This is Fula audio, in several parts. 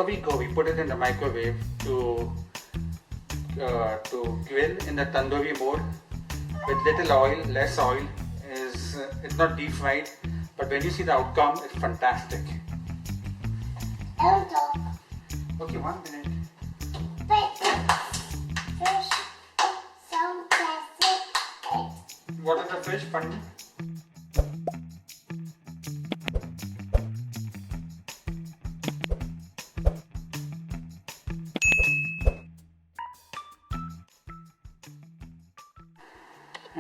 we go, we put it in the microwave to grill in the tandoori mode with little oil, less oil. It's not deep fried, but when you see the outcome, it's fantastic. Don't talk. Okay, 1 minute. Fish sound plastic. What is the fish, Pandu?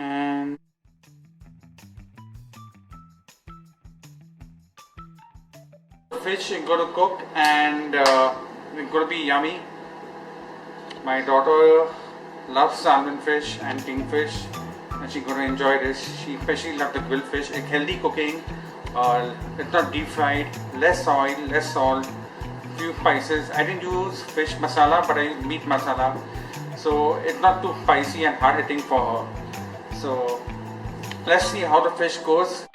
And fish is going to cook and it's going to be yummy. My daughter loves salmon fish and kingfish and she's going to enjoy this. She especially loves the grilled fish. It's healthy cooking. It's not deep fried, less oil, less salt, few spices. I didn't use fish masala but I used meat masala. So it's not too spicy and hard hitting for her. So let's see how the fish goes.